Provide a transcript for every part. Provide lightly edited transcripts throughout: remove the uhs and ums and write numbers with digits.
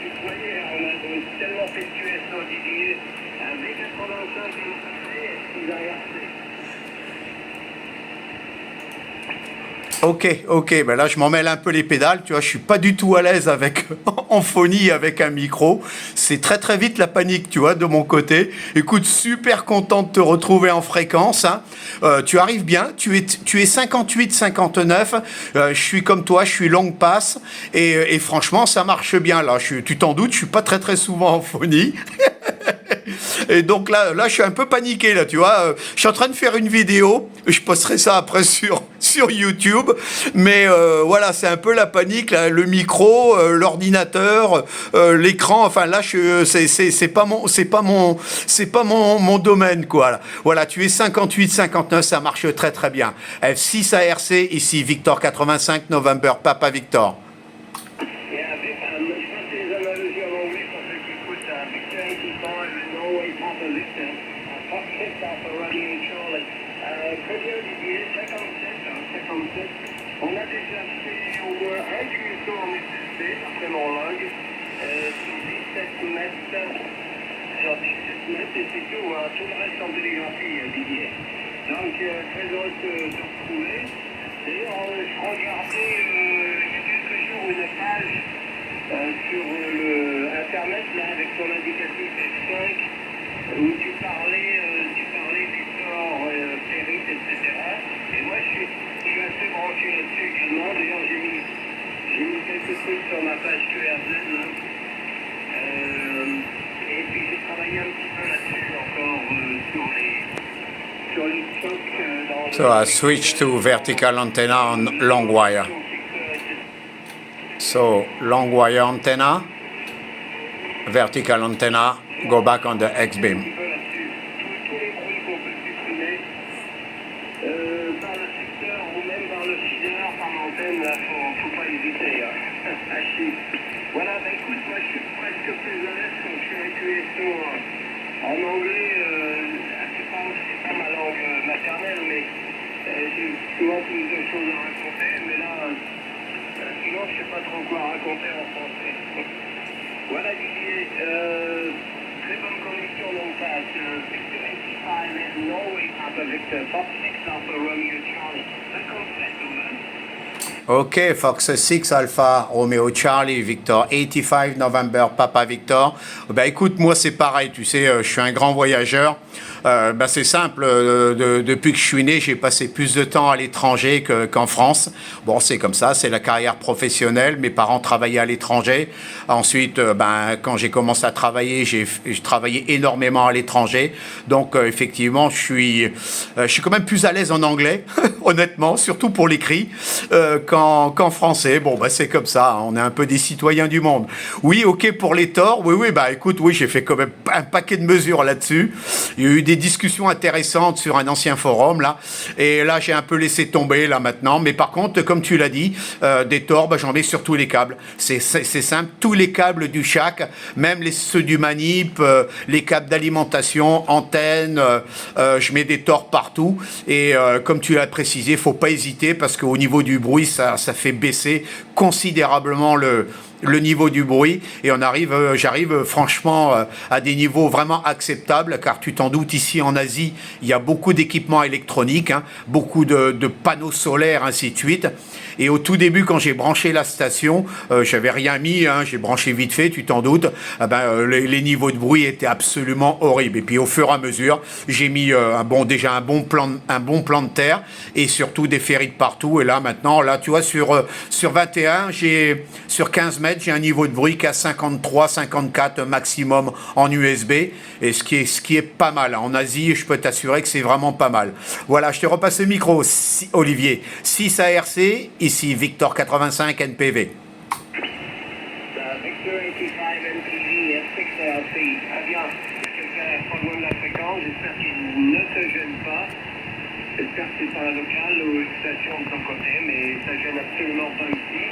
tutoyer, on a tellement fait de QSO, Didier. Un V85, ils ont RC. Ok, ben là je m'en mêle un peu les pédales, tu vois, je suis pas du tout à l'aise avec en phonie avec un micro. C'est très très vite la panique, tu vois, de mon côté. Écoute, super content de te retrouver en fréquence. Hein. Tu arrives bien, tu es 58-59. Je suis comme toi, je suis longue passe et franchement ça marche bien là. Tu t'en doutes, je suis pas très très souvent en phonie. Et donc là, je suis un peu paniqué, là, tu vois. Je suis en train de faire une vidéo. Je posterai ça après sur YouTube. Mais voilà, c'est un peu la panique, là, le micro, l'ordinateur, l'écran. Enfin, là, c'est pas mon domaine, quoi. Là. Voilà, tu es 58-59, ça marche très, très bien. F6 ARC, ici, Victor 85, November, Papa Victor. Et avec, je pense que les analogies en anglais, pour ceux qui écoutent, Victor 85, Norway Papa Victor, Fox 6 Alpha Romeo Charlie. Très bien, Didier, 57. On a déjà fait au moins un QSO en SSB, d'après mon log, sur 17 mètres. Sur 17 mètres, et c'est tout, hein, tout le reste en télégraphie, Didier. Donc, très heureux de te retrouver. D'ailleurs, je regardais il y a quelques jours une page sur le Internet, là, avec ton indicatif F5, où tu parlais des torts, ferrites, etc. Et moi, je suis assez branché là-dessus également. D'ailleurs, j'ai mis quelques trucs sur ma page QRZ, là. Et puis, j'ai travaillé un petit peu là-dessus encore sur les chocs dans So I switch to vertical antenna on long wire. So long wire antenna, vertical antenna, go back on the X-beam. Tous les bruits qu'on peut supprimer par le secteur ou même par le feeder, par l'antenne, là, faut pas hésiter. Hein. Voilà, bah écoute, moi je suis presque plus à l'aise quand je fais un QSO en anglais. C'est pas ma langue maternelle, mais j'ai souvent plus de choses à raconter. Mais là, sinon je sais pas trop quoi raconter en français. Voilà Didier, très bonne connexion donc ça, Victor 85 Norway Papa Victor, Fox 6 Alpha Romeo Charlie, 57 over. Ok, Fox 6 Alpha Romeo Charlie Victor 85 November Papa Victor. Ben écoute, moi c'est pareil, tu sais, je suis un grand voyageur. Ben c'est simple, depuis que je suis né, j'ai passé plus de temps à l'étranger qu'en France. Bon, c'est comme ça, c'est la carrière professionnelle. Mes parents travaillaient à l'étranger. Ensuite, ben quand j'ai commencé à travailler, j'ai travaillé énormément à l'étranger. Donc effectivement, je suis quand même plus à l'aise en anglais, honnêtement, surtout pour l'écrit. Qu'en français. Bon, bah, c'est comme ça, hein, on est un peu des citoyens du monde. Oui, ok, pour les torts, oui, bah écoute, oui, j'ai fait quand même un paquet de mesures là-dessus. Il y a eu des discussions intéressantes sur un ancien forum, là, et là, j'ai un peu laissé tomber, là, maintenant. Mais par contre, comme tu l'as dit, des torts, bah, j'en mets sur tous les câbles. C'est simple, tous les câbles du shack, même ceux du manip, les câbles d'alimentation, antennes, je mets des torts partout. Et comme tu l'as précisé, faut pas hésiter, parce qu'au niveau du bruit, ça fait baisser considérablement le niveau du bruit et j'arrive franchement à des niveaux vraiment acceptables car tu t'en doutes, ici en Asie, il y a beaucoup d'équipements électroniques, hein, beaucoup de panneaux solaires, ainsi de suite. Et au tout début, quand j'ai branché la station, j'avais rien mis, hein, j'ai branché vite fait, tu t'en doutes, les niveaux de bruit étaient absolument horribles. Et puis au fur et à mesure, j'ai mis un bon plan de terre et surtout des ferrites partout. Et là maintenant, là tu vois, sur 21, sur 15 mètres, j'ai un niveau de bruit qu'à 53, 54 maximum en USB, et ce qui est pas mal. En Asie, je peux t'assurer que c'est vraiment pas mal. Voilà, je te repasse le micro, Olivier. 6 ARC, ici Victor 85 NPV. Victor 85 NPV, 6 LC. Très bien. Quelqu'un pas loin de la fréquence, j'espère qu'il ne te gêne pas. J'espère que c'est pas un local ou une station de ton côté, mais ça gêne absolument pas ici.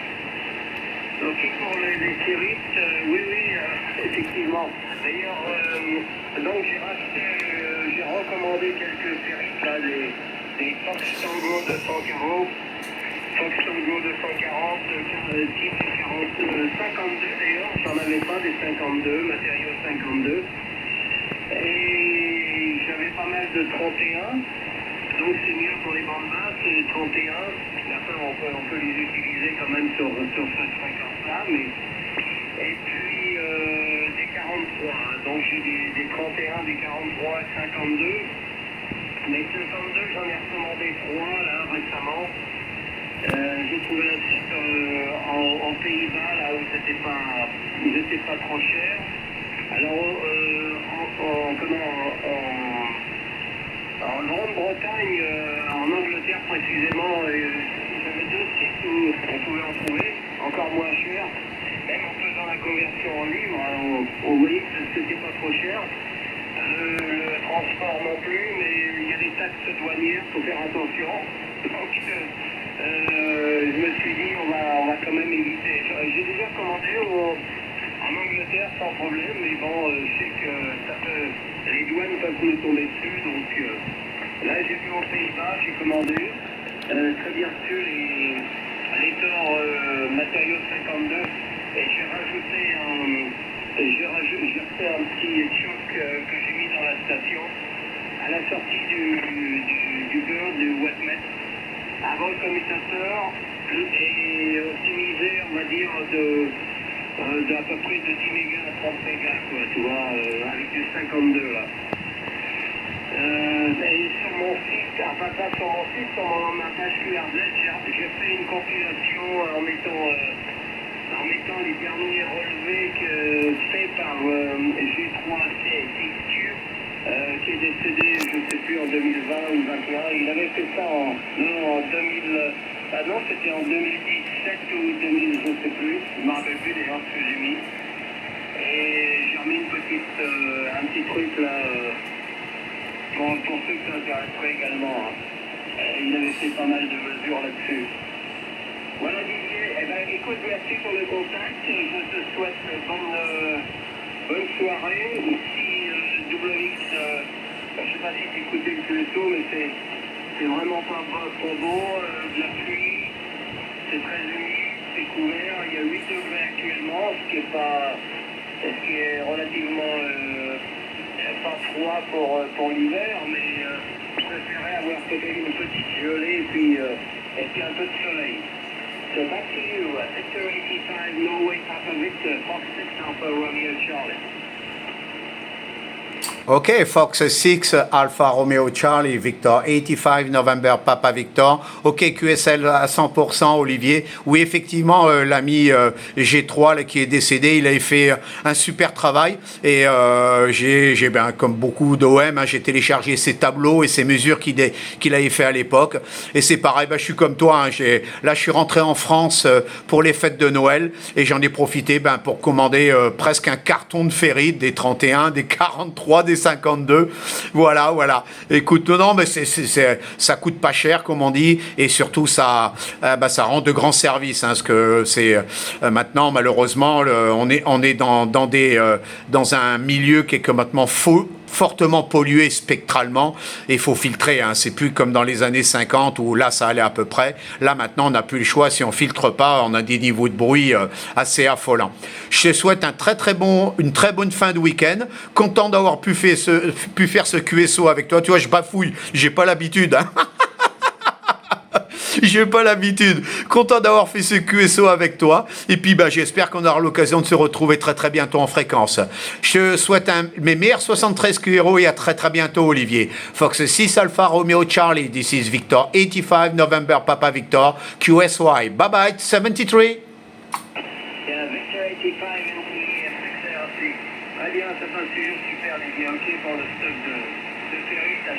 Donc pour les ferrites, oui, effectivement. D'ailleurs, donc j'ai recommandé quelques ferrites, là, des Fox Tango 240, Fox Tango 240, type 40 52, matériaux 52. Et j'avais pas mal de 31. Donc c'est mieux pour les bandes basses, c'est 31. Enfin, on peut les utiliser quand même sur cette fréquence-là. Et puis des 43. Donc j'ai des 31, des 43, 52. Les 52, j'en ai recommandé 3 là récemment. J'ai trouvé un site en Pays-Bas là où ils étaient pas trop chers. Alors en Grande-Bretagne, en Angleterre précisément, j'avais 2 sites où on pouvait en trouver, encore moins cher. Même en faisant la conversion en livres, on voyait que c'était pas trop cher. Le transport non plus, mais il y a des taxes douanières, il faut faire attention. Donc je me suis dit on va quand même éviter. J'ai déjà commandé en Angleterre sans problème, mais bon, je sais que les douanes peuvent nous tomber dessus, donc là j'ai vu aux Pays-Bas, j'ai commandé, très bien reçu les Thor matériaux 52, et j'ai refait un petit choc que j'ai mis dans la station, à la sortie du beurre, du Wetmet, avant le commutateur, et optimisé, on va dire, d'à peu près de 10 mégas à 30 mégas, quoi, tu vois, avec du 52 là. Et sur mon site, enfin pas sur mon site, sur ma page QRZ, j'ai fait une compilation en mettant les derniers relevés faits par G3CTQ, qui est décédé, je ne sais plus, en 2020 ou 2021. Il avait fait ça en 2000. Ah non, c'était en 2017 ou 2000, je ne sais plus. Je ne me rappelle plus d'ailleurs ce que j'ai mis. Et j'ai remis un petit truc là, pour ceux que ça intéresserait également. Hein. Il avait fait pas mal de mesures là-dessus. Voilà Didier, eh ben, écoute, merci pour le contact. Je te souhaite bonne soirée. Si WX, je ne sais pas si tu écoutais le QSO, mais c'est vraiment pas beau, de la pluie, c'est très humide, c'est couvert, il y a 8 degrés actuellement, ce qui est relativement pas froid pour l'hiver, mais je préférais avoir peut-être une petite gelée et puis un peu de soleil. So back to you, Victor 85, Norway, Papa Victor, Fox 6 Alpha Romeo Charlie. Ok, Fox 6, Alpha Romeo Charlie, Victor 85, November, Papa Victor. Ok, QSL à 100%, Olivier. Oui, effectivement, l'ami G3 là, qui est décédé, il avait fait un super travail. Et j'ai ben, comme beaucoup d'OM, hein, j'ai téléchargé ses tableaux et ses mesures qu'il avait fait à l'époque. Et c'est pareil, ben, je suis comme toi. Hein, là, je suis rentré en France pour les fêtes de Noël et j'en ai profité ben, pour commander presque un carton de ferrite, des 31, des 43, des 52, voilà. Écoute, non, mais ça coûte pas cher, comme on dit, et surtout ça rend de grands services. Hein, parce que c'est maintenant, malheureusement, on est dans un milieu qui est complètement fortement pollué spectralement et il faut filtrer. Hein. C'est plus comme dans les années 50 où là ça allait à peu près. Là maintenant on n'a plus le choix. Si on filtre pas, on a des niveaux de bruit assez affolants. Je te souhaite une très bonne fin de week-end. Content d'avoir pu faire ce QSO avec toi. Tu vois, je bafouille. J'ai pas l'habitude. Hein. J'ai pas l'habitude. Content d'avoir fait ce QSO avec toi. Et puis, j'espère qu'on aura l'occasion de se retrouver très très bientôt en fréquence. Je souhaite mes meilleurs 73 QRO et à très très bientôt, Olivier. Fox 6 Alpha Romeo Charlie. This is Victor 85 November Papa Victor QSY. Bye bye 73. Yeah, Victor 85 NTE 6LC. Très bien, c'est un sujet super, les gars. Ok, pour le stock de ferrite à